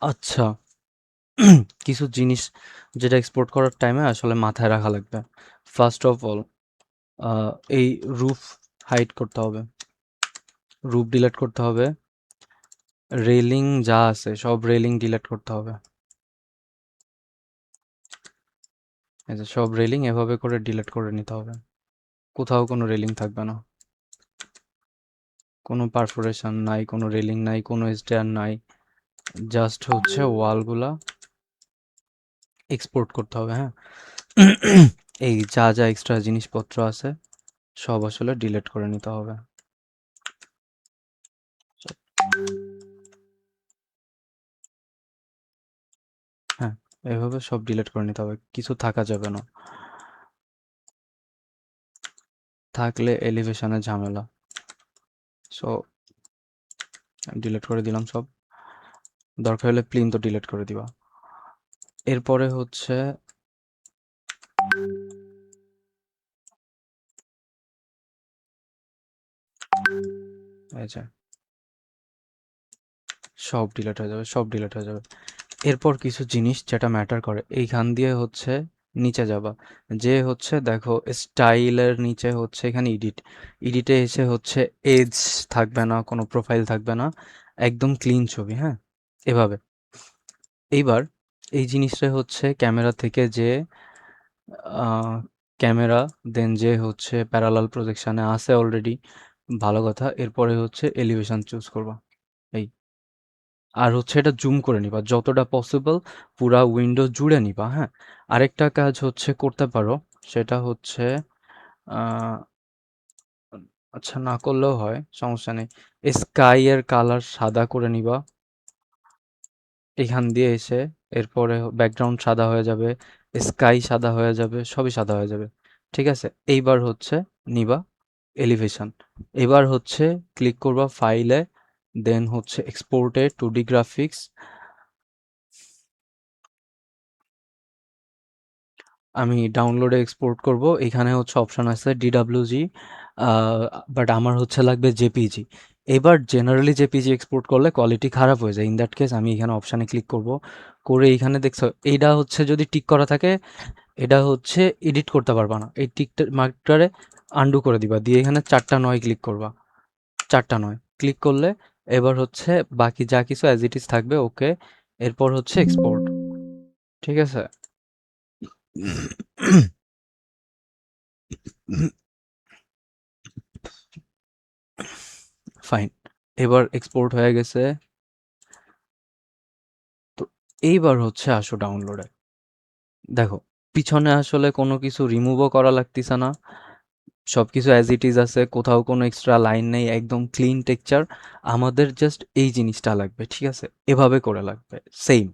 আচ্ছা, কিছু জিনিস যেটা এক্সপোর্ট করার টাইমে আসলে মাথায় রাখা লাগবে। ফার্স্ট অফ অল এই রুফ হাইড করতে হবে, রুফ ডিলিট করতে হবে, রেলিং যা আছে সব রেলিং ডিলিট করতে হবে। এই যে সব রেলিং এভাবে করে ডিলিট করে নিতে হবে, কোথাও কোনো রেলিং থাকবে না, কোনো পারফোরেশন নাই, কোনো রেলিং নাই, কোনো স্টেয়ার নাই, জাস্ট হচ্ছে ওয়ালগুলা এক্সপোর্ট করতে হবে। হ্যাঁ, এই যা যা এক্সট্রা জিনিসপত্র আছে সব আসলে ডিলিট করে নিতে হবে। হ্যাঁ, এভাবে সব ডিলিট করে নিতে হবে, কিছু থাকা যাবে না, থাকলে এলিভেশনের ঝামেলা। সো ডিলিট করে দিলাম সব, দরকার হলে প্লিন তো ডিলিট করে দিবা। এরপরে হচ্ছে এই যে সব ডিলিট হয়ে যাবে, সব ডিলিট হয়ে যাবে। এরপর কিছু জিনিস যেটা ম্যাটার করে এইখান দিয়ে হচ্ছে নিচে যাবা, যে হচ্ছে দেখো স্টাইলের নিচে হচ্ছে এখানে এডিট, এডিটে এসে হচ্ছে এজ থাকবে না, কোনো প্রোফাইল থাকবে না, একদম ক্লিন ছবি। হ্যাঁ, এভাবে। এইবার এই জিনিসটা হচ্ছে ক্যামেরা থেকে যে ক্যামেরা, দেন যে হচ্ছে প্যারালাল প্রজেকশনে আছে অলরেডি, ভালো কথা। এরপরে হচ্ছে এলিভেশন চুজ করবা, এই। আর হচ্ছে এটা জুম করে নিবা যতটা পসিবল, পুরা উইন্ডো জুড়ে নিবা। হ্যাঁ, আরেকটা কাজ হচ্ছে করতে পারো, সেটা হচ্ছে আহ, আচ্ছা না করলেও হয়, সমস্যা নেই। স্কাই এর কালার সাদা করে নিবা এখান দিয়ে এসে, এরপরে ব্যাকগ্রাউন্ড সাদা হয়ে যাবে, স্কাই সাদা হয়ে যাবে, সবই সাদা হয়ে যাবে। ঠিক আছে, এইবার হচ্ছে নিবা এলিভেশন, এবার হচ্ছে ক্লিক করবা ফাইলে, দেন হচ্ছে এক্সপোর্টে 2D গ্রাফিক্স। আমি ডাউনলোডে এক্সপোর্ট করব, এখানে হচ্ছে অপশন আছে ডিডাব্লিউজি, বাট আমার হচ্ছে লাগবে জেপিজি। এবার জেনারেলি জেপিজি এক্সপোর্ট করলে কোয়ালিটি খারাপ হয়ে যায়, ইন দ্যাট কেস আমি এখানে অপশানে ক্লিক করব, করে এইখানে দেখছো এইটা হচ্ছে যদি টিক করা থাকে এটা হচ্ছে এডিট করতে পারবা না, এই টিকটা মার্কটারে আন্ডু করে দিবা, দিয়ে এখানে 4টা 9 ক্লিক করবা, 4টা 9 ক্লিক করলে এবার হচ্ছে বাকি যা কিছু অ্যাজ ইট ইজ থাকবে, ওকে। এরপর হচ্ছে এক্সপোর্ট, ঠিক আছে। ফাইন, এবার এক্সপোর্ট হয়ে গেছে। তো এইবার হচ্ছে আসো ডাউনলোডে, দেখো পিছনে আসলে কোনো কিছু রিমুভও করা লাগতেছে না, সবকিছু অ্যাজ ইট ইজ আছে, কোথাও কোনো এক্সট্রা লাইন নেই, একদম ক্লিন টেক্সচার। আমাদের জাস্ট এই জিনিসটা লাগবে, ঠিক আছে, এভাবে করে লাগবে, সেম।